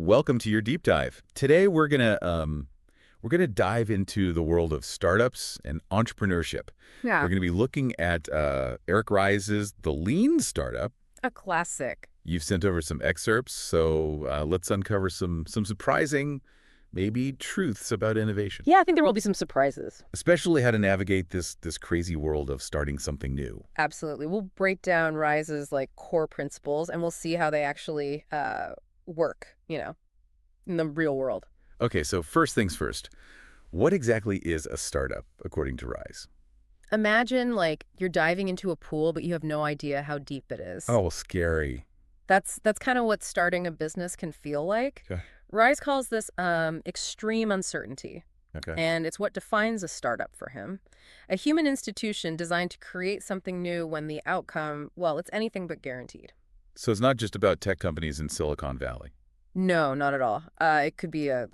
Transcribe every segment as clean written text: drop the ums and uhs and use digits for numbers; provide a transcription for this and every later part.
Welcome to your deep dive. Today we're gonna dive into the world of startups and entrepreneurship. Yeah, We're gonna be looking at Eric Ries's The Lean Startup. a classic. You've sent over some excerpts, so let's uncover some surprising, maybe truths about innovation, Yeah, I think there will be some surprises. especially how to navigate this crazy world of starting something new. Absolutely. We'll break down Rise's core principles and we'll see how they actually work, in the real world. Okay, so first things first. What exactly is a startup, according to Ries? Imagine you're diving into a pool, but you have no idea how deep it is. Oh, scary. That's kind of what starting a business can feel like. Okay. Rise calls this extreme uncertainty. Okay. And it's what defines a startup for him. A human institution designed to create something new when the outcome, well, it's anything but guaranteed. So it's not just about tech companies in Silicon Valley. No, not at all. It could be a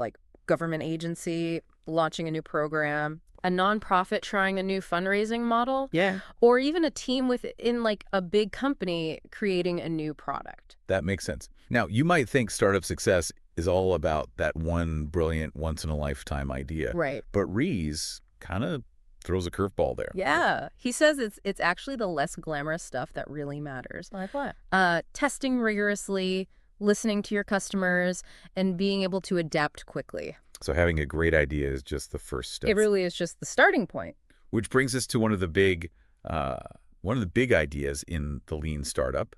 government agency launching a new program, a nonprofit trying a new fundraising model, Yeah. or even a team within a big company creating a new product. That makes sense. Now, you might think startup success is all about that one brilliant, once-in-a-lifetime idea. Right. But Ries kind of throws a curveball there. Yeah. He says it's actually the less glamorous stuff that really matters. Like what? Testing rigorously, listening to your customers, and being able to adapt quickly. So having a great idea is just the first step. It really is just the starting point. Which brings us to one of the big ideas in the lean startup,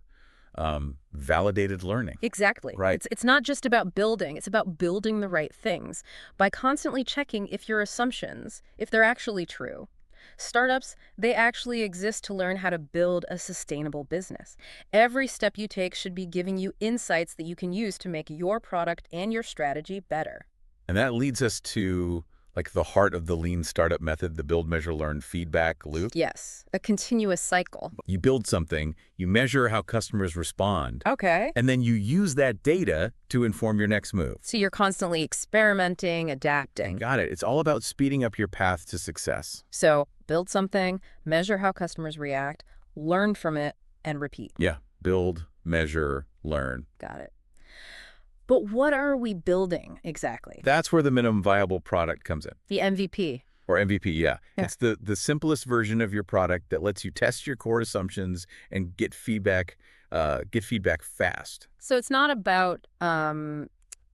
validated learning. Exactly. Right. It's not just about building. It's about building the right things by constantly checking if your assumptions, if they're actually true. Startups, they actually exist to learn how to build a sustainable business. Every step you take should be giving you insights that you can use to make your product and your strategy better. And that leads us to the heart of the lean startup method, the build, measure, learn feedback loop. Yes, a continuous cycle. You build something, you measure how customers respond, Okay. and then you use that data to inform your next move. So you're constantly experimenting, adapting. Got it. It's all about speeding up your path to success. So build something, measure how customers react, learn from it, and repeat. Yeah. Build, measure, learn. Got it. But what are we building exactly? That's where the minimum viable product comes in. The MVP. Or MVP, yeah. Yeah. It's the simplest version of your product that lets you test your core assumptions and get feedback fast. So it's not about,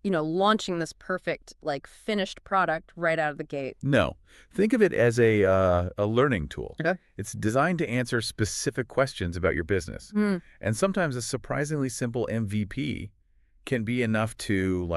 launching this perfect, finished product right out of the gate. No. Think of it as a learning tool. Okay. It's designed to answer specific questions about your business. And sometimes a surprisingly simple MVP can be enough to,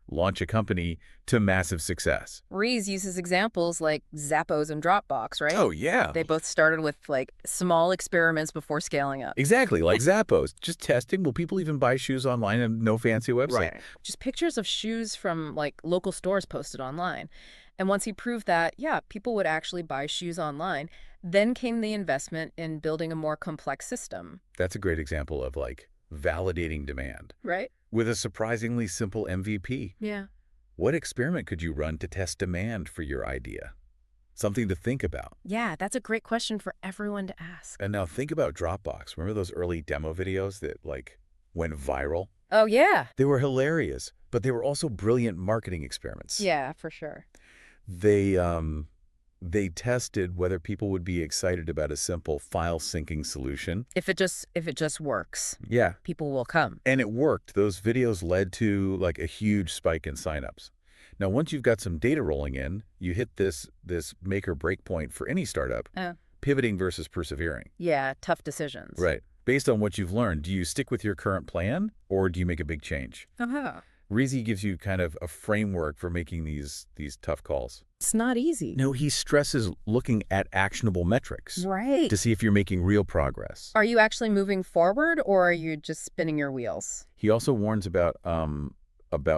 launch a company to massive success. Ries uses examples like Zappos and Dropbox, right? Oh, yeah. They both started with, small experiments before scaling up. Exactly, like Zappos. Just testing. Will people even buy shoes online and no fancy website? Just pictures of shoes from, local stores posted online. And once he proved that, yeah, people would actually buy shoes online, then came the investment in building a more complex system. That's a great example of, validating demand. Right? With a surprisingly simple MVP. Yeah. What experiment could you run to test demand for your idea? Something to think about. Yeah, that's a great question for everyone to ask. And now think about Dropbox. Remember those early demo videos that, went viral? Oh, yeah. They were hilarious, but they were also brilliant marketing experiments. Yeah, for sure. They tested whether people would be excited about a simple file syncing solution. If it just works, Yeah. people will come. And it worked. Those videos led to a huge spike in signups. Now, once you've got some data rolling in, you hit this make or break point for any startup, pivoting versus persevering. Yeah, tough decisions. Right. Based on what you've learned, do you stick with your current plan or do you make a big change? Uh-huh. Ries gives you kind of a framework for making these tough calls. It's not easy. No, he stresses looking at actionable metrics Right. to see if you're making real progress. Are you actually moving forward or are you just spinning your wheels? He also warns about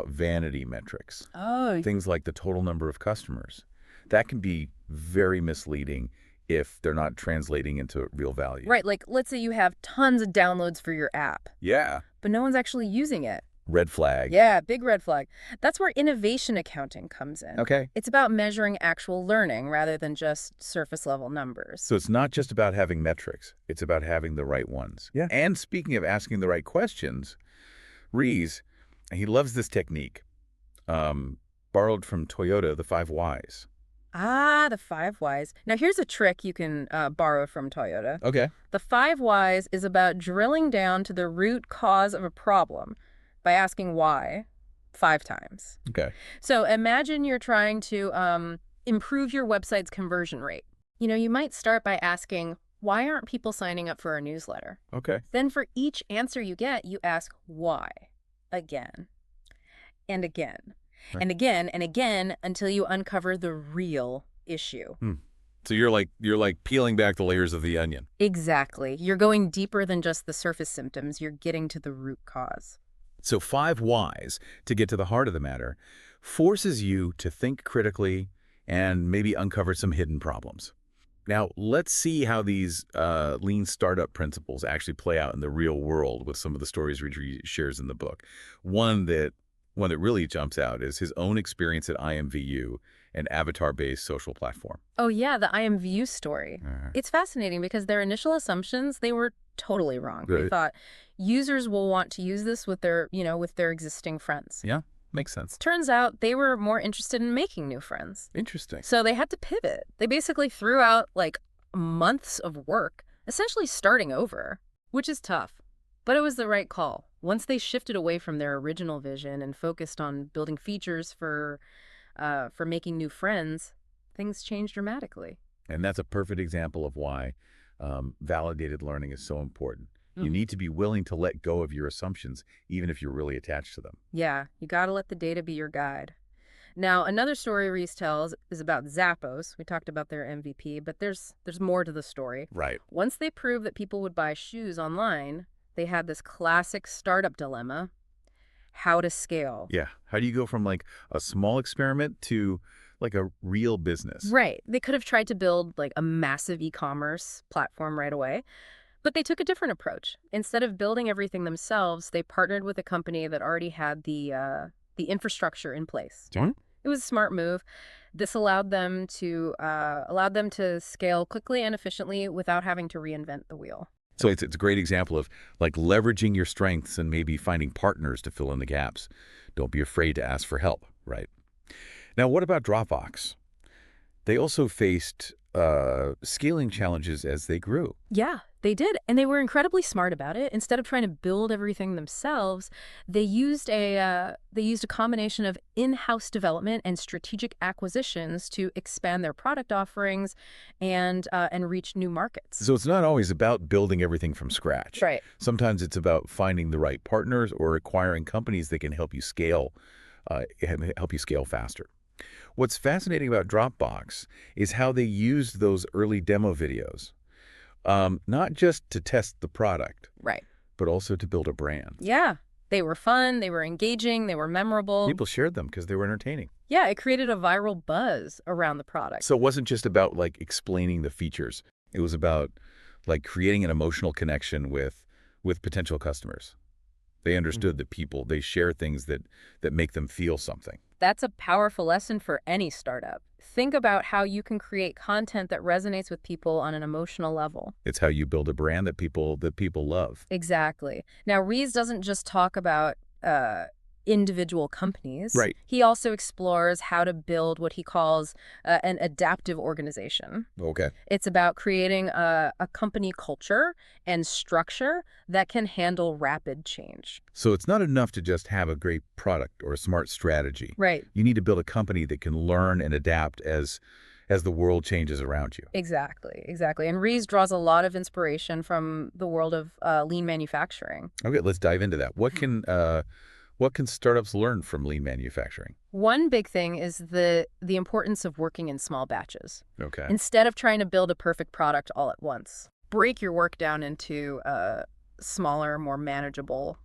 vanity metrics, Oh. things like the total number of customers. That can be very misleading if they're not translating into real value. Right, let's say you have tons of downloads for your app, Yeah. but no one's actually using it. Red flag. Yeah, big red flag. That's where innovation accounting comes in. Okay. It's about measuring actual learning rather than just surface level numbers. So it's not just about having metrics. It's about having the right ones. Yeah. And speaking of asking the right questions, Ries, And he loves this technique, borrowed from Toyota, the 5 whys. Ah, the 5 whys. Now, here's a trick you can borrow from Toyota. Okay. The 5 whys is about drilling down to the root cause of a problem by asking why 5 times. Okay. So imagine you're trying to improve your website's conversion rate. You might start by asking, why aren't people signing up for our newsletter? Okay. Then for each answer you get, you ask why again and again. Right. And again and again until you uncover the real issue. So you're like peeling back the layers of the onion. Exactly. You're going deeper than just the surface symptoms. You're getting to the root cause. So 5 whys, to get to the heart of the matter, forces you to think critically and maybe uncover some hidden problems. Now, let's see how these lean startup principles actually play out in the real world with some of the stories Ries shares in the book. One that really jumps out is his own experience at IMVU, an avatar-based social platform. Oh, yeah, the IMVU story. It's fascinating because their initial assumptions, they were totally wrong. Right. They thought users will want to use this with their existing friends. Yeah, makes sense. Turns out they were more interested in making new friends. Interesting. So they had to pivot. They basically threw out like months of work, essentially starting over, which is tough. But it was the right call. Once they shifted away from their original vision and focused on building features for making new friends, things changed dramatically. And that's a perfect example of why validated learning is so important. You need to be willing to let go of your assumptions, even if you're really attached to them. Yeah, you got to let the data be your guide. Now, another story Ries tells is about Zappos. We talked about their MVP, but there's more to the story. Right. Once they proved that people would buy shoes online, they had this classic startup dilemma: how to scale. Yeah. How do you go from like a small experiment to like a real business? Right. They could have tried to build like a massive e-commerce platform right away, but they took a different approach. Instead of building everything themselves, they partnered with a company that already had the infrastructure in place. John? It was a smart move. This allowed them to scale quickly and efficiently without having to reinvent the wheel. So it's a great example of like leveraging your strengths and maybe finding partners to fill in the gaps. Don't be afraid to ask for help, right? Now, what about Dropbox? They also faced scaling challenges as they grew. Yeah, they did. And they were incredibly smart about it. Instead of trying to build everything themselves, they used a combination of in-house development and strategic acquisitions to expand their product offerings and reach new markets. So it's not always about building everything from scratch. Right. Sometimes it's about finding the right partners or acquiring companies that can help you scale faster. What's fascinating about Dropbox is how they used those early demo videos, not just to test the product, Right. but also to build a brand. Yeah. They were fun, they were engaging, they were memorable. People shared them because they were entertaining. Yeah, it created a viral buzz around the product. So it wasn't just about like explaining the features. It was about like creating an emotional connection with potential customers. They understood that they share things that make them feel something. That's a powerful lesson for any startup. Think about how you can create content that resonates with people on an emotional level. It's how you build a brand that people love. Exactly. Now, Ries doesn't just talk about individual companies. Right. He also explores how to build what he calls an adaptive organization. Okay. It's about creating a company culture and structure that can handle rapid change. So it's not enough to just have a great product or a smart strategy. Right. You need to build a company that can learn and adapt as the world changes around you. Exactly. And Ries draws a lot of inspiration from the world of lean manufacturing. Okay, let's dive into that. What can startups learn from lean manufacturing? One big thing is the importance of working in small batches. Okay. Instead of trying to build a perfect product all at once, break your work down into smaller, more manageable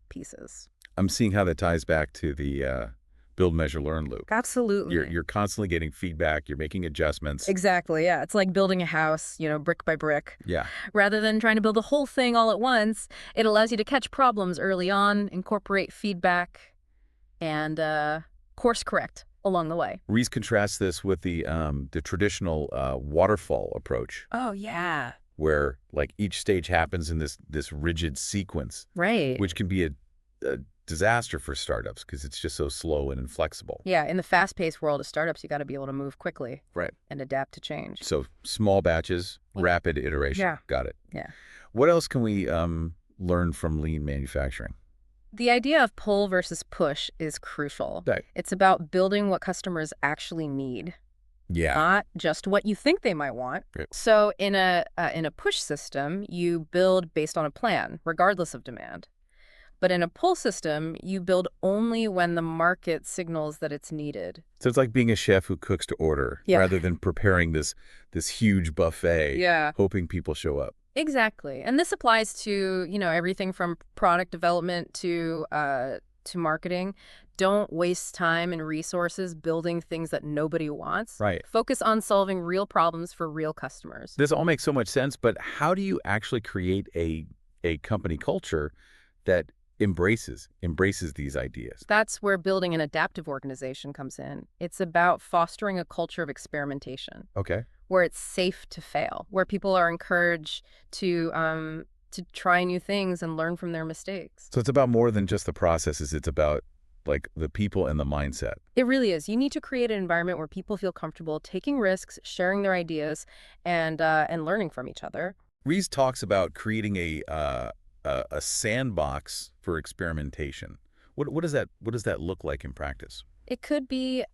pieces. I'm seeing how that ties back to the build, measure, learn loop. Absolutely. You're constantly getting feedback. You're making adjustments. Exactly, yeah. It's like building a house, brick by brick. Yeah. Rather than trying to build the whole thing all at once, it allows you to catch problems early on, incorporate feedback, and course correct along the way. Ries contrasts this with the traditional waterfall approach. Oh, yeah. Where like each stage happens in this rigid sequence. Right. Which can be a disaster for startups because it's just so slow and inflexible. Yeah, in the fast-paced world of startups, you got to be able to move quickly Right. and adapt to change. So small batches, rapid iteration. Yeah. Got it. Yeah. What else can we learn from lean manufacturing? The idea of pull versus push is crucial. Right. It's about building what customers actually need, Yeah. not just what you think they might want. Right. So in a push system, you build based on a plan, regardless of demand. But in a pull system, you build only when the market signals that it's needed. So it's like being a chef who cooks to order Yeah. rather than preparing this huge buffet, Yeah. hoping people show up. Exactly. And this applies to, everything from product development to marketing. Don't waste time and resources building things that nobody wants. Right. Focus on solving real problems for real customers. This all makes so much sense, but how do you actually create a company culture that embraces these ideas? That's where building an adaptive organization comes in. It's about fostering a culture of experimentation, Okay. where it's safe to fail, where people are encouraged to try new things and learn from their mistakes. So it's about more than just the processes. It's about like the people and the mindset. It really is. You need to create an environment where people feel comfortable taking risks, sharing their ideas, and learning from each other. Ries talks about creating a sandbox for experimentation. What does that look like in practice? It could be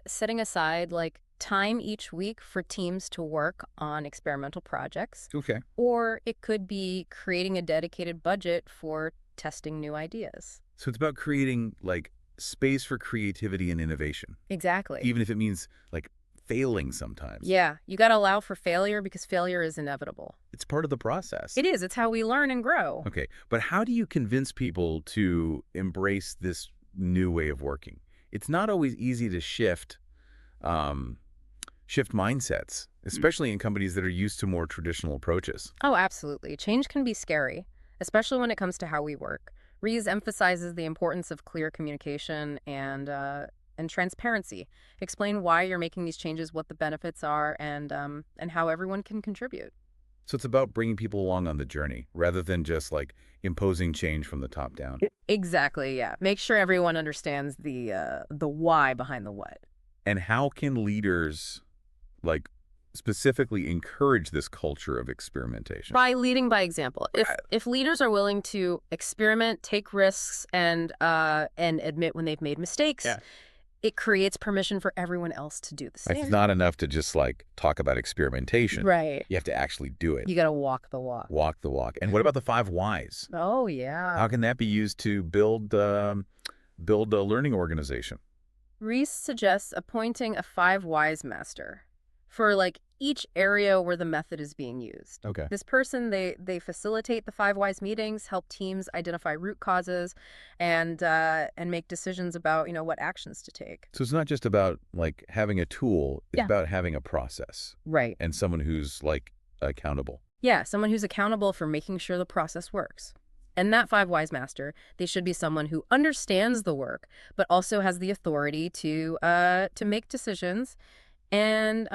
setting aside like time each week for teams to work on experimental projects, Okay. or it could be creating a dedicated budget for testing new ideas. So it's about creating like space for creativity and innovation, Exactly. even if it means like failing sometimes. Yeah, you got to allow for failure because failure is inevitable. It's part of the process. It is. It's how we learn and grow. Okay, but how do you convince people to embrace this new way of working? It's not always easy to shift mindsets, especially in companies that are used to more traditional approaches. Oh, absolutely. Change can be scary, especially when it comes to how we work. Ries emphasizes the importance of clear communication and transparency. Explain why you're making these changes, what the benefits are, and how everyone can contribute. So it's about bringing people along on the journey rather than just like imposing change from the top down. Exactly, yeah. Make sure everyone understands the why behind the what. And how can leaders like specifically encourage this culture of experimentation? By leading by example. If leaders are willing to experiment, take risks, and admit when they've made mistakes, Yeah. it creates permission for everyone else to do the same. It's not enough to just like talk about experimentation. Right. You have to actually do it. You got to walk the walk. Walk the walk. And what about the 5 whys? Oh, yeah. How can that be used to build a learning organization? Ries suggests appointing a 5 whys master for like each area where the method is being used. Okay. This person, they facilitate the 5 whys meetings, help teams identify root causes, and make decisions about what actions to take. So it's not just about like having a tool, it's about having a process Right. and someone who's like accountable. Yeah, someone who's accountable for making sure the process works. And that 5 whys master, they should be someone who understands the work, but also has the authority to make decisions and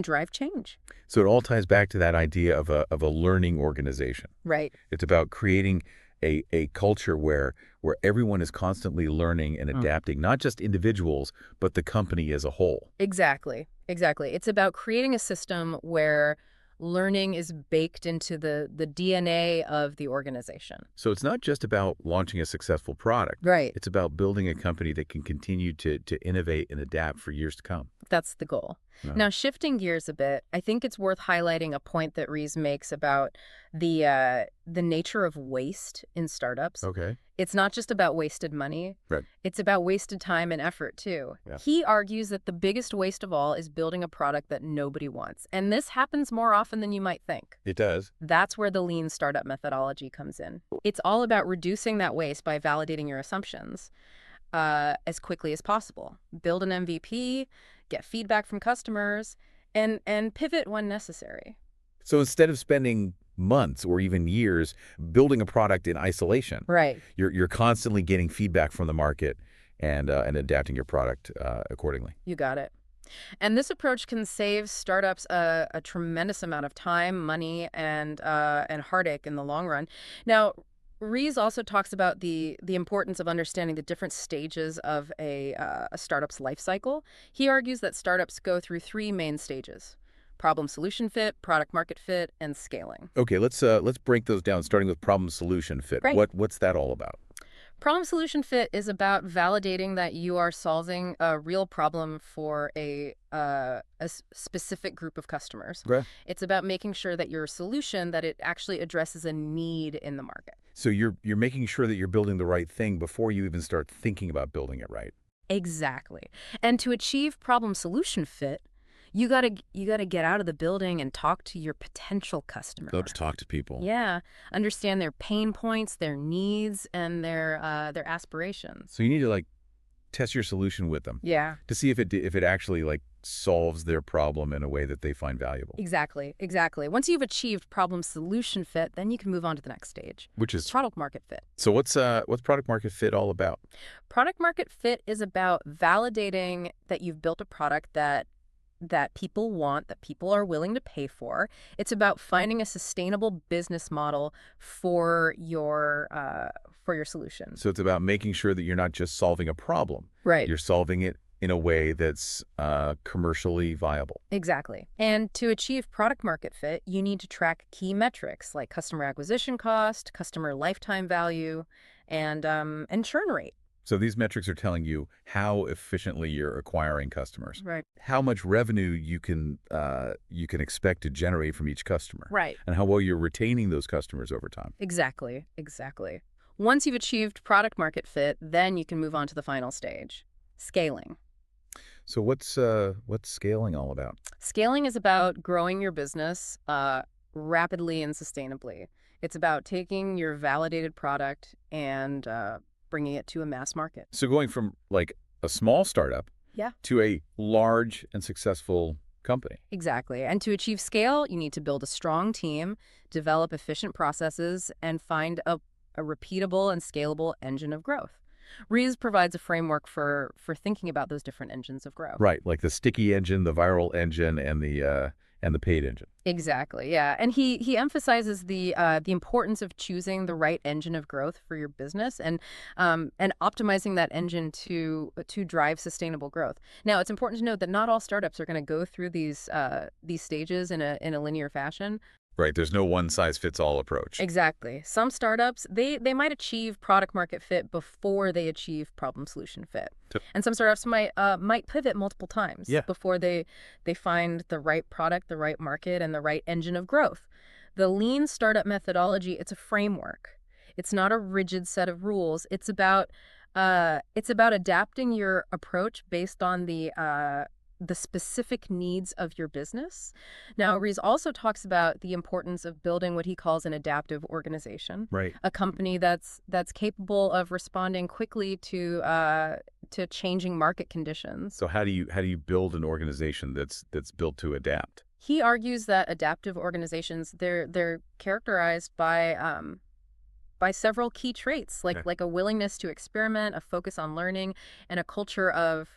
drive change. So it all ties back to that idea of a learning organization. Right. It's about creating a culture where everyone is constantly learning and adapting, not just individuals, but the company as a whole. Exactly. Exactly. It's about creating a system where learning is baked into the DNA of the organization. So it's not just about launching a successful product. Right. It's about building a company that can continue to innovate and adapt for years to come. That's the goal. No. Now, shifting gears a bit, I think it's worth highlighting a point that Ries makes about the nature of waste in startups. Okay. It's not just about wasted money. Right. It's about wasted time and effort, too. Yeah. He argues that the biggest waste of all is building a product that nobody wants. And this happens more often than you might think. It does. That's where the lean startup methodology comes in. It's all about reducing that waste by validating your assumptions as quickly as possible. Build an MVP, get feedback from customers, and pivot when necessary. So instead of spending months or even years building a product in isolation, Right. you're constantly getting feedback from the market and adapting your product accordingly. You got it. And this approach can save startups a tremendous amount of time, money, and heartache in the long run. Now, Ries also talks about the importance of understanding the different stages of a startup's life cycle. He argues that startups go through three main stages: problem solution fit, product market fit, and scaling. Okay, let's break those down, starting with problem solution fit. Great. What's that all about? Problem solution fit is about validating that you are solving a real problem for a specific group of customers. Okay. It's about making sure that your solution that it actually addresses a need in the market. So you're making sure that you're building the right thing before you even start thinking about building it right. Exactly. And to achieve problem solution fit, you gotta get out of the building and talk to your potential Go customer. to talk to people. Yeah, understand their pain points, their needs, and their aspirations. So you need to like test your solution with them Yeah. to see if it actually like solves their problem in a way that they find valuable. Exactly, exactly. Once you've achieved problem solution fit, then you can move on to the next stage, Which is product market fit. so what's product market fit all about? Product market fit is about validating that you've built a product that people want, that people are willing to pay for. It's about finding a sustainable business model for your solution. So it's about making sure that you're not just solving a problem. Right. You're solving it in a way that's commercially viable. Exactly. And to achieve product market fit, you need to track key metrics like customer acquisition cost, customer lifetime value, and churn rate. So these metrics are telling you how efficiently you're acquiring customers, Right. how much revenue you can expect to generate from each customer, Right. and how well you're retaining those customers over time. Exactly. Exactly. Once you've achieved product market fit, then you can move on to the final stage, scaling. So what's scaling all about? Scaling is about growing your business rapidly and sustainably. It's about taking your validated product and bringing it to a mass market. So going from like a small startup Yeah. to a large and successful company. Exactly. And to achieve scale, you need to build a strong team, develop efficient processes, and find a repeatable and scalable engine of growth. Rees provides a framework for thinking about those different engines of growth. Right, like the sticky engine, the viral engine, and the paid engine. Exactly, yeah. And he emphasizes the importance of choosing the right engine of growth for your business and optimizing that engine to drive sustainable growth. Now, it's important to note that not all startups are going to go through these stages in a linear fashion. Right, there's no one-size-fits-all approach. Exactly. Some startups, they might achieve product market fit before they achieve problem solution fit. So- And some startups might pivot multiple times Yeah. before they find the right product, the right market, and the right engine of growth. The lean startup methodology, it's a framework. It's not a rigid set of rules. It's about adapting your approach based on the specific needs of your business. Now, Rees also talks about the importance of building what he calls an adaptive organization, Right. a company that's capable of responding quickly to changing market conditions. So how do you build an organization that's built to adapt? He argues that adaptive organizations they're characterized by several key traits, Okay. like a willingness to experiment, a focus on learning, and a culture of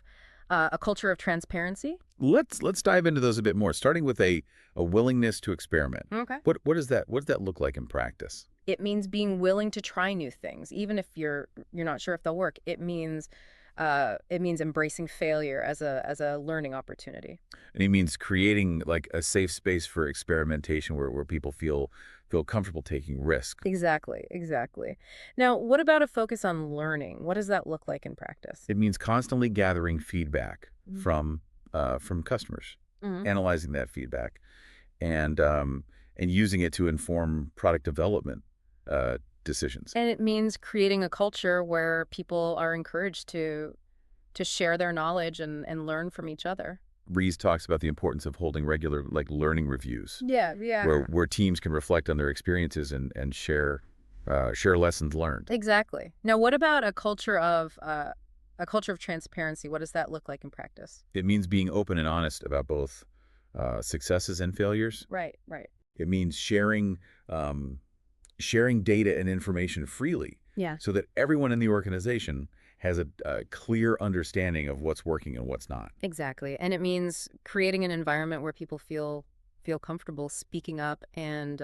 transparency. Let's dive into those a bit more, starting with a willingness to experiment. Okay. What does that look like in practice? It means being willing to try new things, even if you're not sure if they'll work. It means embracing failure as a learning opportunity. And he means creating like a safe space for experimentation where people feel comfortable taking risk. Exactly, exactly. Now, what about a focus on learning? What does that look like in practice? It means constantly gathering feedback Mhm. from customers, Mhm. analyzing that feedback, and using it to inform product development decisions. And it means creating a culture where people are encouraged to share their knowledge and learn from each other. Rees talks about the importance of holding regular like learning reviews, Yeah, yeah. where teams can reflect on their experiences and share lessons learned. Exactly. Now, what about a culture of transparency? What does that look like in practice? It means being open and honest about both successes and failures. Right, right. It means sharing data and information freely Yeah. so that everyone in the organization has a clear understanding of what's working and what's not. Exactly. And it means creating an environment where people feel comfortable speaking up and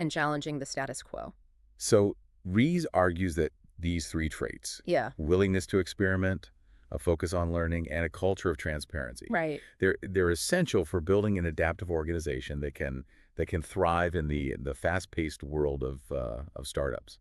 challenging the status quo. So Ries argues that these three traits, Yeah, willingness to experiment, a focus on learning, and a culture of transparency, right. they're essential for building an adaptive organization that can thrive in the fast-paced world of startups.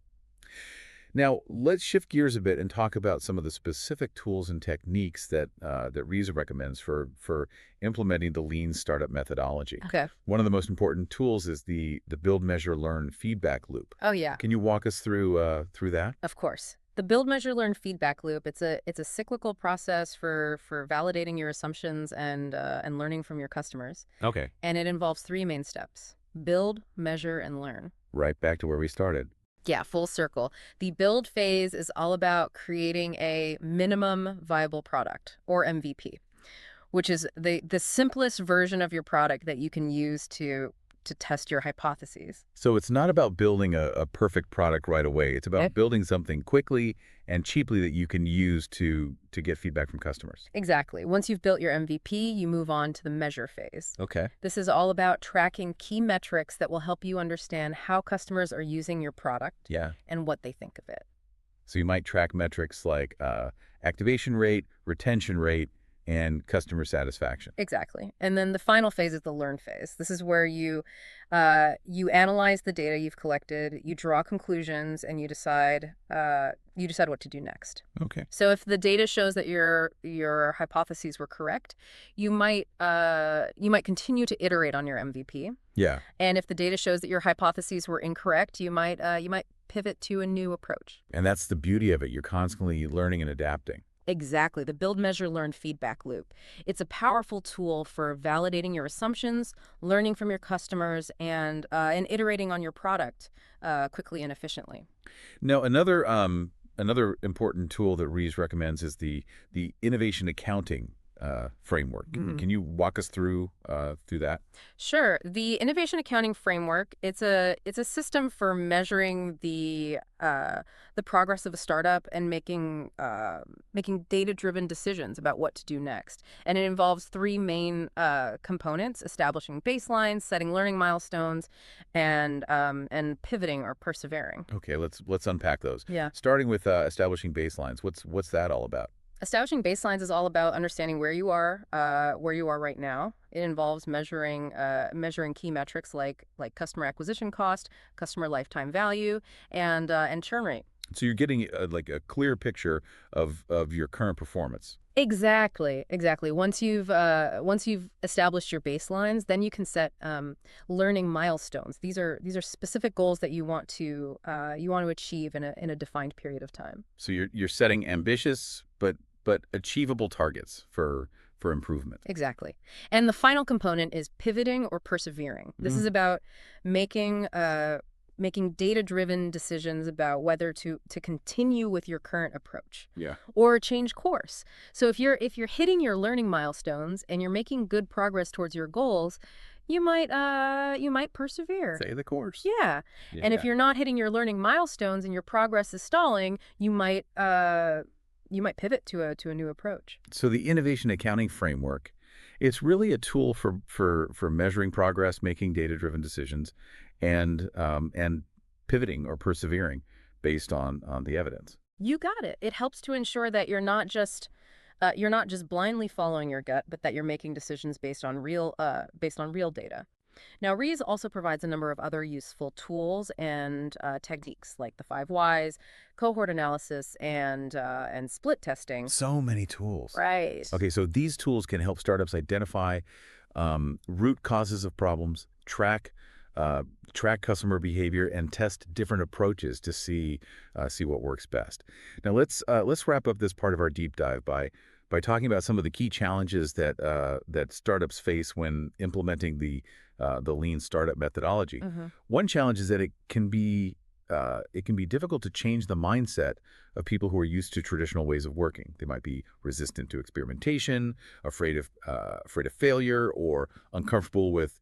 Now, let's shift gears a bit and talk about some of the specific tools and techniques that Ries recommends for implementing the lean startup methodology. Okay. One of the most important tools is the build, measure, learn feedback loop. Oh, yeah. Can you walk us through that? Of course. The build, measure, learn feedback loop, it's a cyclical process for validating your assumptions and learning from your customers. Okay. And it involves three main steps: build, measure, and learn. Right back to where we started. Yeah, full circle. The build phase is all about creating a minimum viable product, or MVP, which is the simplest version of your product that you can use to test your hypotheses. So it's not about building a perfect product right away. It's Okay. about building something quickly and cheaply that you can use to get feedback from customers. Exactly. Once you've built your MVP, you move on to the measure phase. Okay. This is all about tracking key metrics that will help you understand how customers are using your product Yeah. and what they think of it. So you might track metrics like activation rate, retention rate, and customer satisfaction. Exactly. And then the final phase is the learn phase. This is where you analyze the data you've collected, you draw conclusions, and you decide what to do next. Okay. So if the data shows that your hypotheses were correct, you might continue to iterate on your MVP. Yeah. And if the data shows that your hypotheses were incorrect, you might pivot to a new approach. And that's the beauty of it. You're constantly learning and adapting. Exactly. The build, measure, learn feedback loop. It's a powerful tool for validating your assumptions, learning from your customers, and iterating on your product quickly and efficiently. Now, another important tool that Rees recommends is the innovation accounting framework. Can you walk us through that? Sure. The innovation accounting framework, it's a system for measuring the progress of a startup and making data-driven decisions about what to do next. And it involves three main components: establishing baselines, setting learning milestones, and pivoting or persevering. Okay, let's unpack those. Yeah. Starting with establishing baselines. What's that all about? Establishing baselines is all about understanding where you are right now. It involves measuring key metrics like customer acquisition cost, customer lifetime value, and churn rate. So you're getting like a clear picture of your current performance. Exactly, exactly. Once you've established your baselines, then you can set learning milestones. These are specific goals that you want to achieve in a defined period of time. So you're setting ambitious but achievable targets for improvement. Exactly. And the final component is pivoting or persevering. This is about making making data-driven decisions about whether to continue with your current approach Yeah. or change course. So if you're hitting your learning milestones and you're making good progress towards your goals, you might persevere. Stay the course. Yeah. And if Yeah. you're not hitting your learning milestones and your progress is stalling, you might pivot to a new approach. So the innovation accounting framework, it's really a tool for measuring progress, making data-driven decisions, and pivoting or persevering based on the evidence. You got it. It helps to ensure that you're not just blindly following your gut, but that you're making decisions based on real data. Now, Rees also provides a number of other useful tools and techniques like the 5 whys, cohort analysis, and split testing. So many tools. Right. Okay, so these tools can help startups identify root causes of problems, track customer behavior, and test different approaches to see what works best. Now let's wrap up this part of our deep dive by talking about some of the key challenges that startups face when implementing the lean startup methodology. One challenge is that it can be difficult to change the mindset of people who are used to traditional ways of working. They might be resistant to experimentation, afraid of failure, or uncomfortable with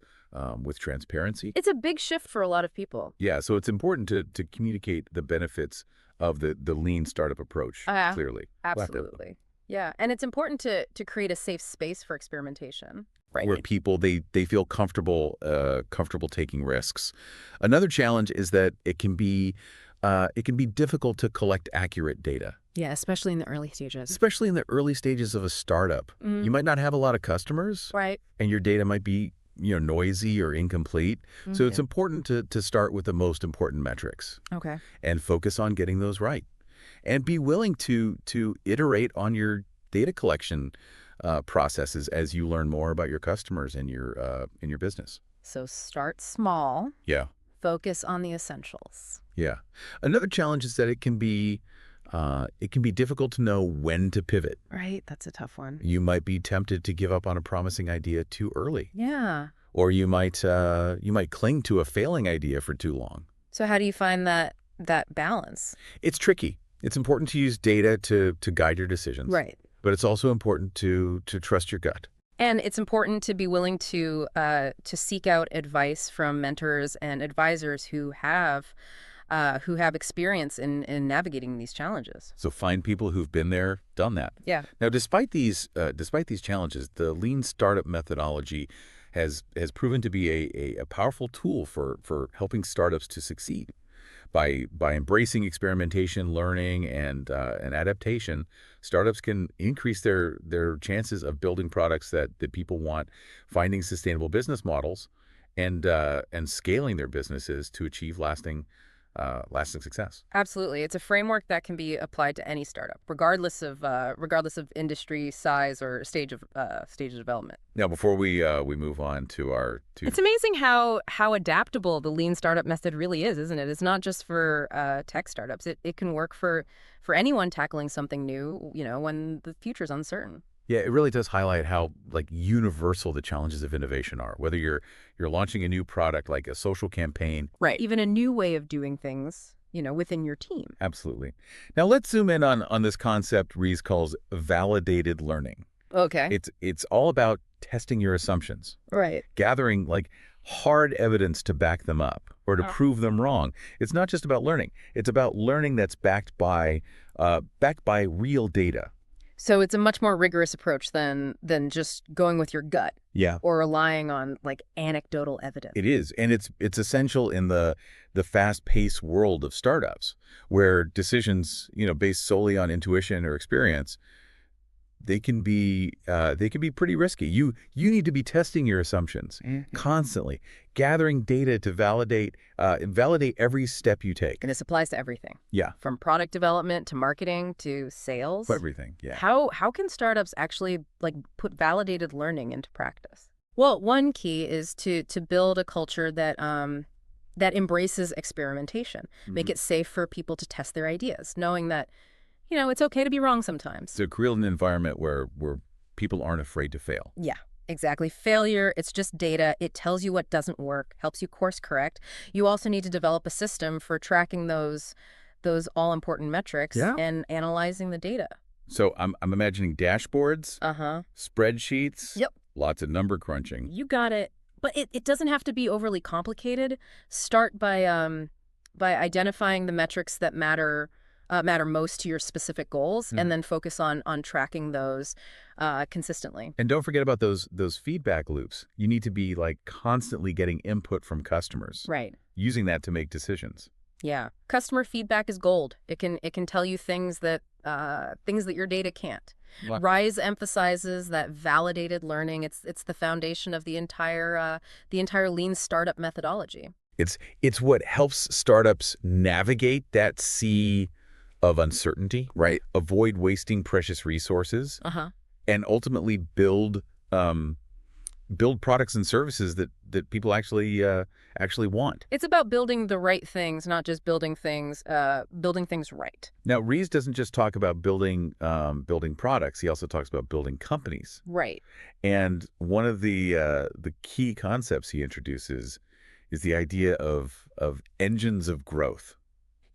transparency. It's a big shift for a lot of people. Yeah, so it's important to communicate the benefits of the lean startup approach clearly. We'll have to- Absolutely. Yeah, and it's important to create a safe space for experimentation. where Right. people they feel comfortable taking risks. Another challenge is that it can be difficult to collect accurate data, Yeah, especially in the early stages. especially in the early stages of a startup. Mm, You might not have a lot of customers, right. and your data might be noisy or incomplete. So it's Yeah. important to start with the most important metrics Okay. and focus on getting those right, and be willing to iterate on your data collection processes as you learn more about your customers and in your business. So start small, Yeah, focus on the essentials. yeah. Another challenge is that it can be difficult to know when to pivot. Right? That's a tough one. You might be tempted to give up on a promising idea too early, Yeah. or you might cling to a failing idea for too long. So how do you find that balance? It's tricky. It's important to use data to guide your decisions, Right. but it's also important to trust your gut. And it's important to be willing to seek out advice from mentors and advisors who have experience in navigating these challenges. So find people who've been there, done that. Yeah. Now, despite these challenges, the lean startup methodology has proven to be a powerful tool for helping startups to succeed. By embracing experimentation, learning, and adaptation, startups can increase their chances of building products that people want, finding sustainable business models, and scaling their businesses to achieve lasting success. Absolutely. It's a framework that can be applied to any startup, regardless of industry, size, or stage of development. Now, before we move on to our It's amazing how adaptable the lean startup method really is, isn't it? It's not just for tech startups. It can work for anyone tackling something new, when the future's uncertain. Yeah, it really does highlight how universal the challenges of innovation are. Whether you're launching a new product like a social campaign. Right. Even a new way of doing things, within your team. Absolutely. Now let's zoom in on this concept Ries calls validated learning. Okay. It's all about testing your assumptions, Right. gathering hard evidence to back them up or to prove them wrong. It's not just about learning. It's about learning that's backed by real data. So it's a much more rigorous approach than just going with your gut Yeah. or relying on anecdotal evidence. It is, and it's essential in the fast-paced world of startups, where decisions, based solely on intuition or experience, they can be pretty risky. You need to be testing your assumptions constantly, gathering data to validate every step you take. And this applies to everything, Yeah, from product development to marketing to sales. everything. Yeah. How can startups actually put validated learning into practice? Well, one key is to build a culture that embraces experimentation, make it safe for people to test their ideas, knowing that it's okay to be wrong sometimes. To create an environment where people aren't afraid to fail. Yeah, exactly. Failure, it's just data. It tells you what doesn't work, helps you course correct. You also need to develop a system for tracking those all-important metrics Yeah. and analyzing the data. So I'm imagining dashboards, Uh-huh. spreadsheets, Yep. lots of number crunching. You got it. But it doesn't have to be overly complicated. Start by identifying the metrics that matter most to your specific goals, and then focus on tracking those consistently. And don't forget about those feedback loops. You need to be constantly getting input from customers, Right. using that to make decisions. Yeah. Customer feedback is gold. It can tell you things that your data can't. Wow. Rise emphasizes that validated learning. It's the foundation of the entire lean startup methodology. It's what helps startups navigate that sea of uncertainty, right? Avoid wasting precious resources, Uh-huh. and ultimately build products and services that people actually want. It's about building the right things, not just building things right. Now, Ries doesn't just talk about building products. He also talks about building companies. Right. And one of the key concepts he introduces is the idea of engines of growth.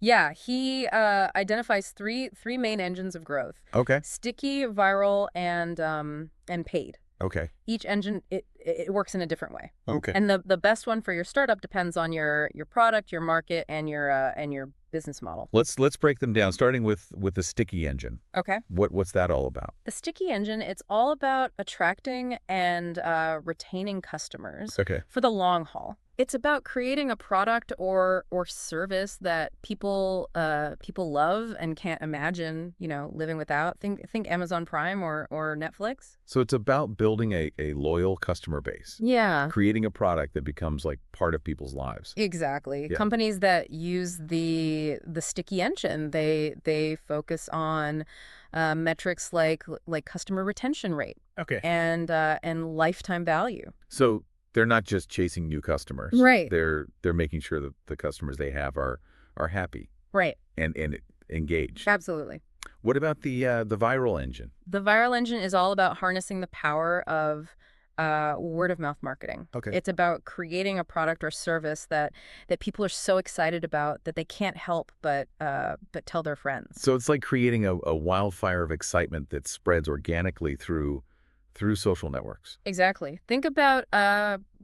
Yeah, he identifies three main engines of growth: Okay. sticky, viral, and paid. Okay. Each engine it works in a different way. Okay. And the best one for your startup depends on your product, your market, and your business model. Let's break them down, starting with the sticky engine. Okay. What's that all about? The sticky engine, it's all about attracting and retaining customers Okay. for the long haul. It's about creating a product or service that people love and can't imagine, living without. Think Amazon Prime or Netflix. So it's about building a loyal customer base, Yeah. creating a product that becomes like part of people's lives. Exactly. Yeah. Companies that use the sticky engine, they focus on metrics like customer retention rate Okay. and lifetime value. So they're not just chasing new customers. Right. They're making sure that the customers they have are happy Right. and engaged. Absolutely. What about the viral engine? The viral engine is all about harnessing the power of word of mouth marketing. Okay. It's about creating a product or service that people are so excited about that they can't help but tell their friends. So it's like creating a wildfire of excitement that spreads organically through social networks. Exactly. Think about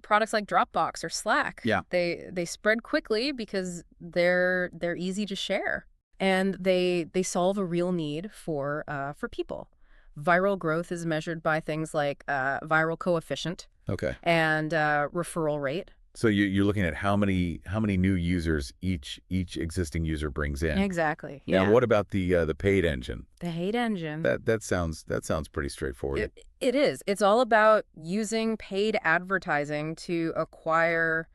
products like Dropbox or Slack. Yeah. They spread quickly because they're easy to share, and they solve a real need for people. Viral growth is measured by things like viral coefficient Okay. and referral rate. So you're looking at how many new users each existing user brings in. Exactly. Now, Yeah. what about the paid engine? The hate engine. That sounds pretty straightforward. It is. It's all about using paid advertising to acquire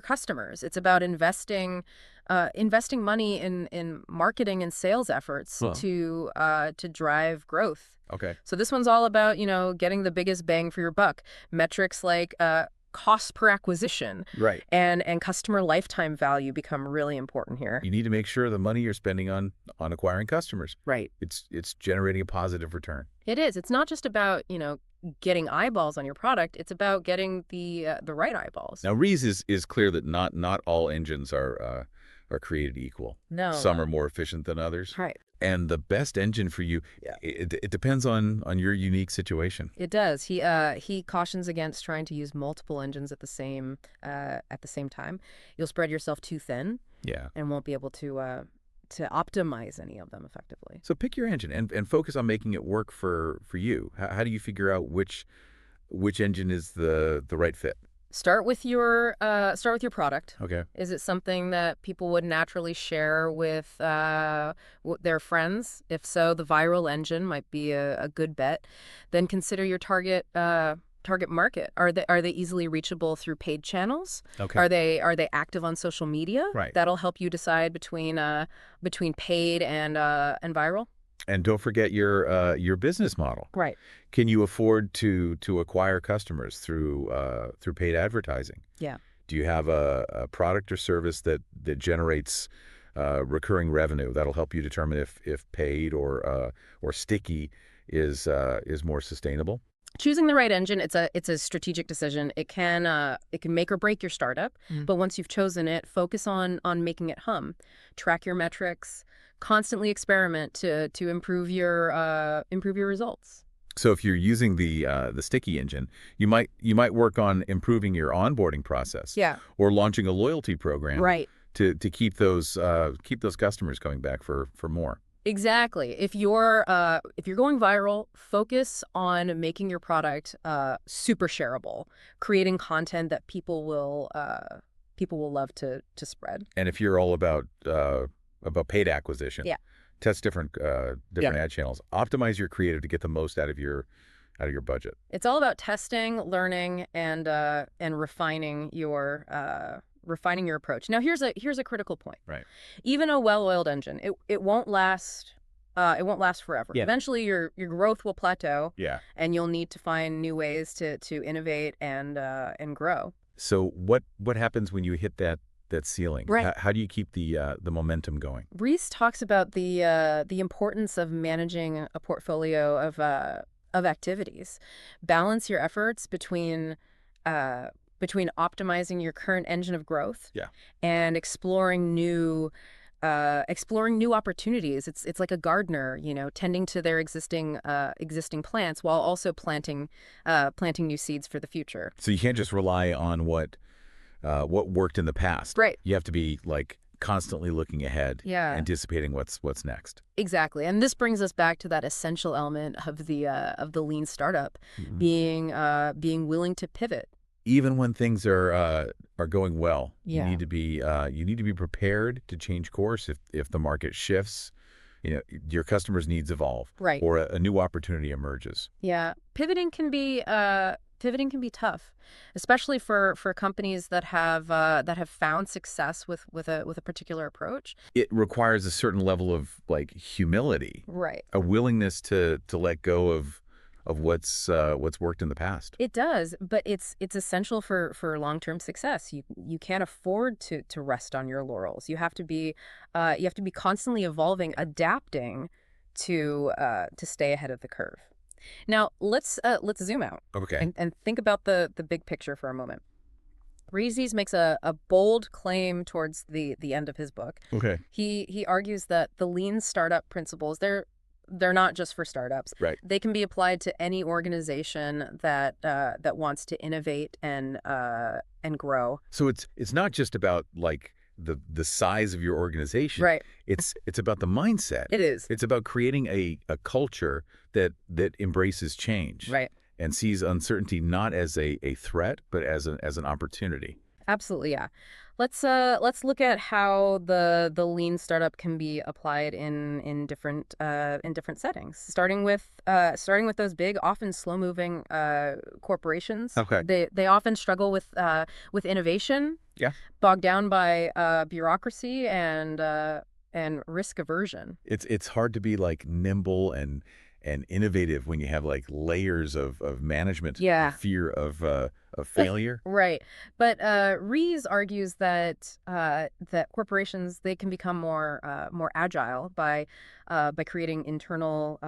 customers. It's about investing money in marketing and sales efforts Huh. to drive growth. Okay. So this one's all about, getting the biggest bang for your buck. Metrics like cost per acquisition Right. and customer lifetime value become really important here. You need to make sure the money you're spending on acquiring customers, Right. it's generating a positive return. It is. It's not just about, getting eyeballs on your product. It's about getting the right eyeballs. Now, Ries is clear that not all engines are created equal. No. Some are more efficient than others. Right. And the best engine for you, it depends on your unique situation. It does. He cautions against trying to use multiple engines at the same time. You'll spread yourself too thin Yeah. and won't be able to optimize any of them effectively. So pick your engine and focus on making it work for you. How do you figure out which engine is the right fit? Start with your product. Okay. Is it something that people would naturally share with their friends? If so, the viral engine might be a good bet. Then consider your target market. Are they easily reachable through paid channels? Okay. Are they active on social media? Right. That'll help you decide between paid and viral. And don't forget your business model. Right. Can you afford to acquire customers through paid advertising? Yeah. Do you have a product or service that generates recurring revenue that'll help you determine if paid or sticky is more sustainable? Choosing the right engine, it's a strategic decision. It can make or break your startup, but once you've chosen it, focus on making it hum. Track your metrics, constantly experiment to improve your results. So if you're using the sticky engine, you might work on improving your onboarding process. Yeah. Or launching a loyalty program. Right. To keep those customers coming back for more. Exactly. If you're going viral, focus on making your product super shareable, creating content that people will love to spread. And if you're all about paid acquisition, Yeah. test different ad channels. Optimize your creative to get the most out of your budget. It's all about testing, learning, and refining your approach. Now, here's a critical point. Right. Even a well-oiled engine, it won't last. It won't last forever. Yeah. Eventually, your growth will plateau. Yeah. And you'll need to find new ways to innovate and grow. So what happens when you hit that ceiling? Right. How do you keep the momentum going? Ries talks about the importance of managing a portfolio of activities. Balance your efforts between optimizing your current engine of growth, Yeah. and exploring new opportunities. It's like a gardener, tending to their existing plants while also planting new seeds for the future. So you can't just rely on what worked in the past. Right. You have to be like constantly looking ahead, Yeah. anticipating what's next. Exactly. And this brings us back to that essential element of the lean startup, Mhm. being willing to pivot. Even when things are going well, Yeah. you need to be prepared to change course if the market shifts, your customers' needs evolve, Right. or a new opportunity emerges. Yeah. Pivoting can be tough, especially for companies that have found success with a particular approach. It requires a certain level of like humility, Right. a willingness to let go of what's worked in the past. It does, but it's essential for long-term success. You can't afford to rest on your laurels. You have to be constantly evolving, adapting to stay ahead of the curve. Now, let's zoom out Okay. and think about the big picture for a moment. Reeses makes a bold claim towards the end of his book. Okay. He argues that the lean startup principles, they're not just for startups. Right. They can be applied to any organization that wants to innovate and grow. So it's not just about like the size of your organization. Right. It's about the mindset. It is. It's about creating a culture that embraces change Right. and sees uncertainty not as a threat, but as an opportunity. Absolutely, yeah. Let's look at how the lean startup can be applied in different settings. Starting with those big, often slow moving corporations. Okay. They often struggle with innovation, Yeah. bogged down by bureaucracy and risk aversion. It's hard to be like nimble and innovative when you have like layers of management Yeah. fear of failure. Right. But Rees argues that corporations they can become more agile by creating internal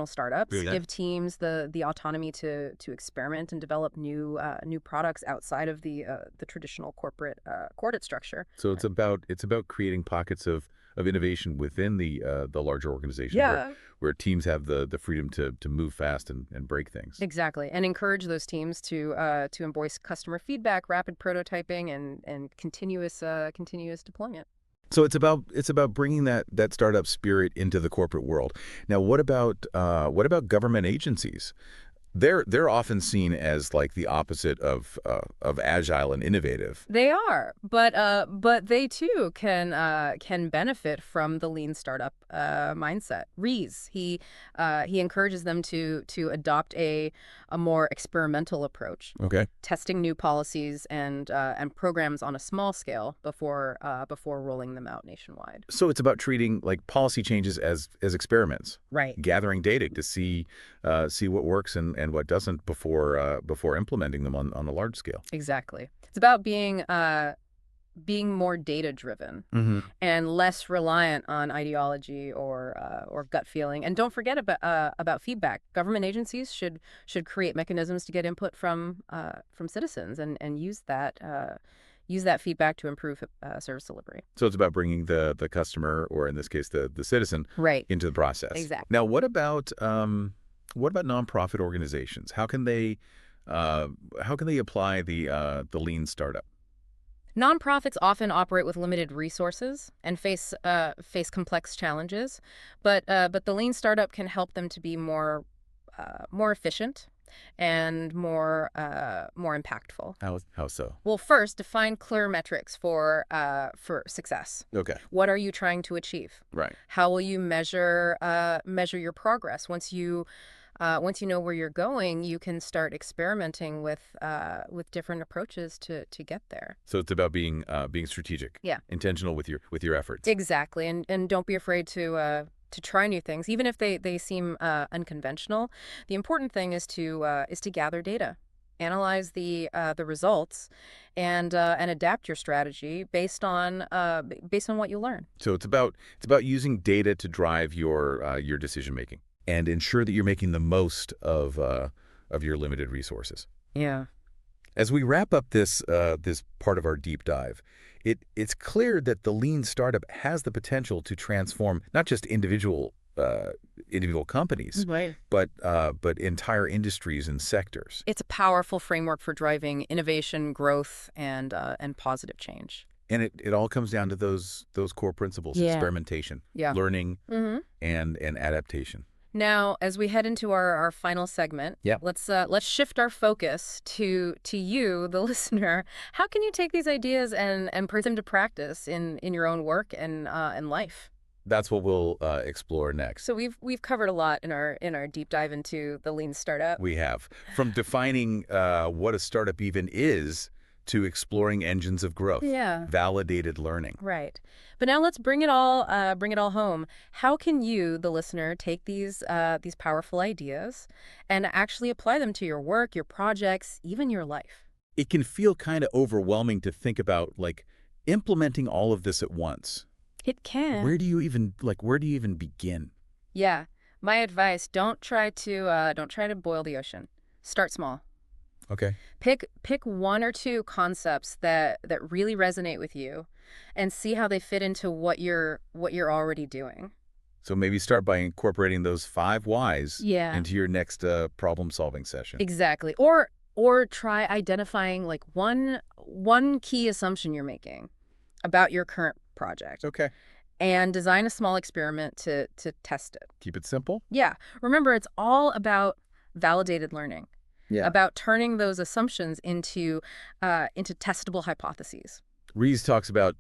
startups, Yeah. give teams the autonomy to experiment and develop new products outside of the traditional corporate coordinate structure. So it's about creating pockets of innovation within the larger organization Yeah. where teams have the freedom to move fast and break things. Exactly, and encourage those teams to embrace customer feedback, rapid prototyping, and continuous deployment. So it's about bringing that startup spirit into the corporate world. Now, what about government agencies? They're often seen as like the opposite of agile and innovative. They are, but they too can benefit from the lean startup mindset. Rees he encourages them to adopt a more experimental approach, Okay. testing new policies and programs on a small scale before rolling them out nationwide. So it's about treating like policy changes as experiments, Right. gathering data to see what works and what doesn't before implementing them on a large scale. Exactly. It's about being more data driven Mm-hmm. and less reliant on ideology or gut feeling. And don't forget about feedback. Government agencies should create mechanisms to get input from citizens and use that feedback to improve service delivery. So it's about bringing the customer, or in this case, the citizen, Right. into the process. Exactly. Now, what about nonprofit organizations? How can they apply the lean startup? Nonprofits often operate with limited resources and face complex challenges, but the lean startup can help them to be more efficient and more impactful. How so? Well, first, define clear metrics for success. Okay. What are you trying to achieve? Right. How will you measure your progress? Once you know where you're going, you can start experimenting with different approaches to get there. So it's about being strategic, Yeah. intentional with your efforts. Exactly, and don't be afraid to try new things, even if they seem unconventional. The important thing is to gather data, analyze the results, and adapt your strategy based on what you learn. So it's about using data to drive your decision making and ensure that you're making the most of your limited resources. Yeah. As we wrap up this part of our deep dive, it's clear that the lean startup has the potential to transform not just individual companies, Right. but entire industries and sectors. It's a powerful framework for driving innovation, growth, and positive change. And it all comes down to those core principles: Yeah. experimentation, Yeah. learning, hmm and adaptation. Now, as we head into our final segment, Yeah. let's shift our focus to you, the listener. How can you take these ideas and put them to practice in your own work and life? That's what we'll explore next. So we've covered a lot in our deep dive into the lean startup. We have from defining what a startup even is to exploring engines of growth, Yeah. validated learning. Right. But now let's bring it all home. How can you, the listener, take these powerful ideas and actually apply them to your work, your projects, even your life? It can feel kind of overwhelming to think about like implementing all of this at once. It can. Where do you even begin? Yeah. My advice, don't try to boil the ocean. Start small. Okay. Pick one or two concepts that really resonate with you and see how they fit into what you're already doing. So maybe start by incorporating those 5 whys Yeah. into your next problem-solving session. Exactly. Or try identifying like one key assumption you're making about your current project Okay. and design a small experiment to test it. Keep it simple. Yeah. Remember, it's all about validated learning, Yeah. about turning those assumptions into testable hypotheses. Ries talks about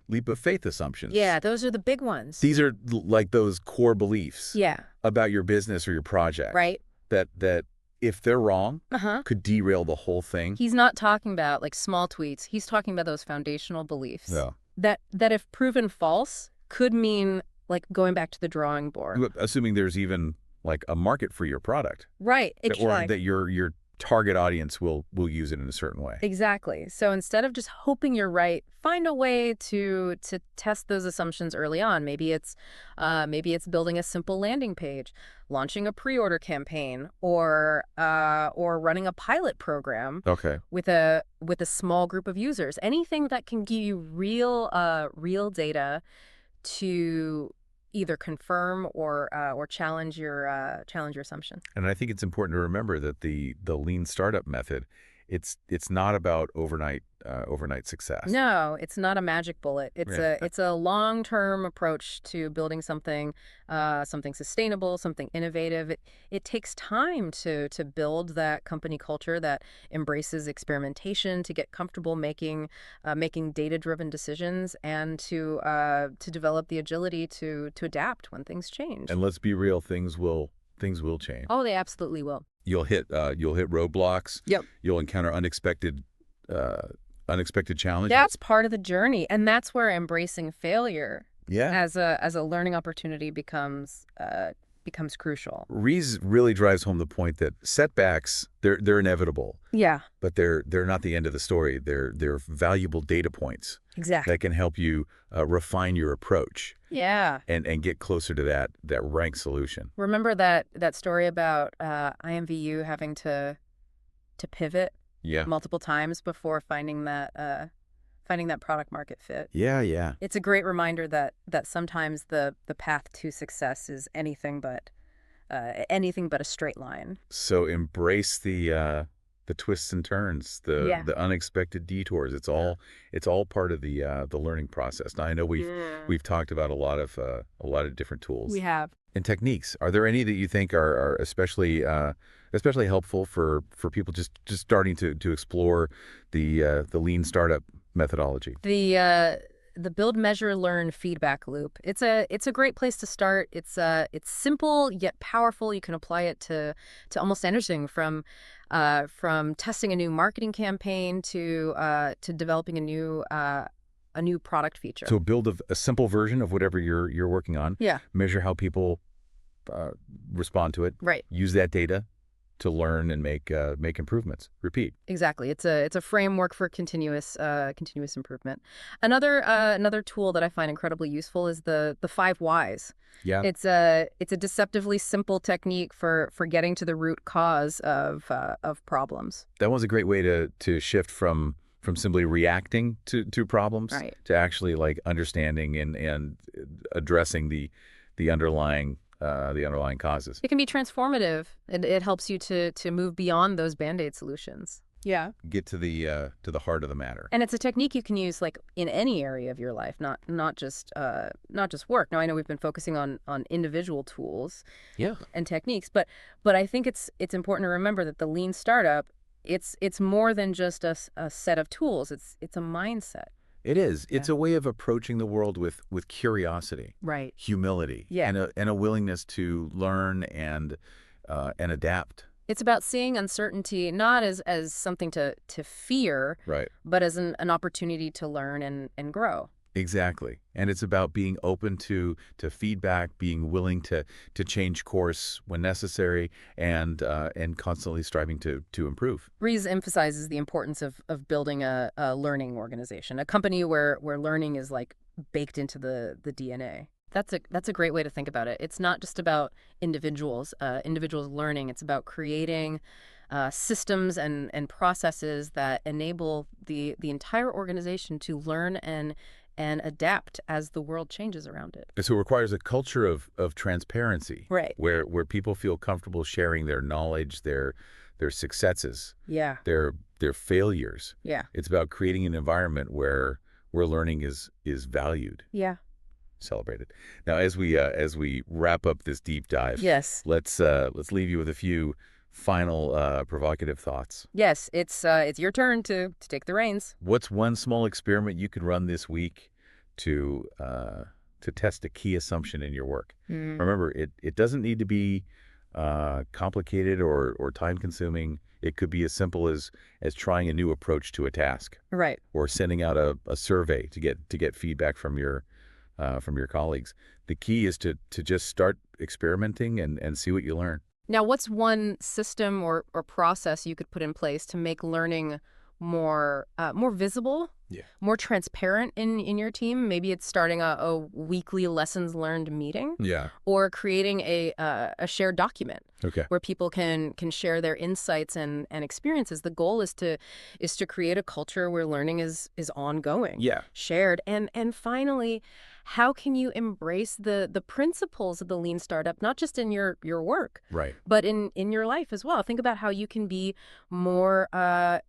leap of faith assumptions. Yeah, those are the big ones. These are like those core beliefs Yeah, about your business or your project right? that if they're wrong, Uh-huh. could derail the whole thing. He's not talking about like small tweaks. He's talking about those foundational beliefs Yeah. that if proven false could mean like going back to the drawing board. Assuming there's even like a market for your product, Right. or that your target audience will use it in a certain way. Exactly. So instead of just hoping you're right, find a way to test those assumptions early on. Maybe it's building a simple landing page, launching a pre-order campaign, or running a pilot program Okay. with a small group of users. Anything that can give you real data to either confirm or challenge your assumption. And I think it's important to remember that the lean startup method, it's not about overnight success. No, it's not a magic bullet. Yeah. It's a long-term approach to building something sustainable, something innovative. It takes time to build that company culture that embraces experimentation, to get comfortable making data-driven decisions, and to develop the agility to adapt when things change. And let's be real, things will change. Oh, they absolutely will. You'll hit roadblocks. Yep. You'll encounter unexpected challenges. That's part of the journey, and that's where embracing failure Yeah. as a learning opportunity becomes crucial. Rees really drives home the point that setbacks, they're inevitable, Yeah, but they're not the end of the story. They're valuable data points exactly. that can help you refine your approach Yeah. and get closer to that rank solution. Remember that story about IMVU having to pivot Yeah. multiple times before finding that product market fit. Yeah. It's a great reminder that sometimes the path to success is anything but a straight line. So embrace the twists and turns, Yeah. the unexpected detours. It's all part of the learning process. Now I know we've talked about a lot of different tools We have. and techniques. Are there any that you think are especially helpful for people just starting to explore the lean startup methodology? The build, measure, learn feedback loop. It's a great place to start. It's simple yet powerful. You can apply it to almost anything from testing a new marketing campaign to developing a new product feature. So build a simple version of whatever you're working on. Yeah. Measure how people respond to it. Right. Use that data to learn and make improvements. Repeat. Exactly. It's a framework for continuous improvement. Another tool that I find incredibly useful is the 5 whys. Yeah. It's a deceptively simple technique for getting to the root cause of problems. That was a great way to shift from simply reacting to problems, Right. to actually like understanding and addressing the underlying causes. It can be transformative, and it helps you to move beyond those Band-Aid solutions. Yeah. get to the heart of the matter. And it's a technique you can use like in any area of your life, not just work. Now I know we've been focusing on individual tools Yeah. and techniques, but I think it's important to remember that the lean startup, it's more than just a set of tools. It's a mindset. It is. It's Yeah. a way of approaching the world with curiosity, Right. humility, Yeah. and a willingness to learn and adapt. It's about seeing uncertainty not as something to fear, Right. but as an opportunity to learn and grow. Exactly. And it's about being open to feedback, being willing to change course when necessary, and constantly striving to improve. Ries emphasizes the importance of building a learning organization, a company where learning is like baked into the DNA. That's a great way to think about it. It's not just about individuals learning. It's about creating systems and processes that enable the entire organization to learn and adapt as the world changes around it. So it requires a culture of transparency, Right. where people feel comfortable sharing their knowledge, their successes, Yeah. their failures. Yeah. It's about creating an environment where learning is valued, Yeah. celebrated. Now, as we wrap up this deep dive, Yes. let's leave you with a few final provocative thoughts. Yes. It's your turn to take the reins. What's one small experiment you could run this week to test a key assumption in your work? Mm. Remember, it doesn't need to be complicated or time consuming. It could be as simple as trying a new approach to a task, Right. or sending out a survey to get feedback from your colleagues. The key is to just start experimenting and see what you learn. Now, what's one system or process you could put in place to make learning more visible, Yeah. more transparent in your team? Maybe it's starting a weekly lessons learned meeting, Yeah. or creating a shared document Okay. where people can share their insights and experiences. The goal is to create a culture where learning is ongoing, Yeah. shared, and finally, how can you embrace the principles of the lean startup, not just in your work, Right. but in your life as well? Think about how you can be more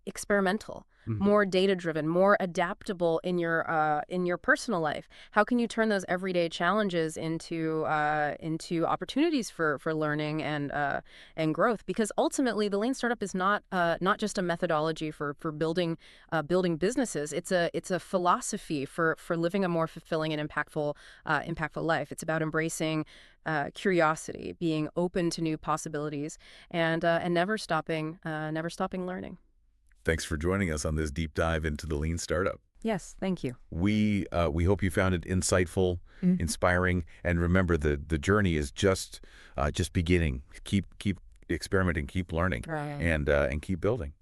experimental, Mhm. more data-driven, more adaptable in your personal life. How can you turn those everyday challenges into opportunities for learning and growth? Because ultimately, the lean startup is not just a methodology for building businesses. It's a philosophy for living a more fulfilling and impactful life. It's about embracing curiosity, being open to new possibilities, and never stopping learning. Thanks for joining us on this deep dive into the lean startup. Yes, thank you. We hope you found it insightful, inspiring, and remember the journey is just beginning. Keep experimenting, keep learning, Right. and keep building.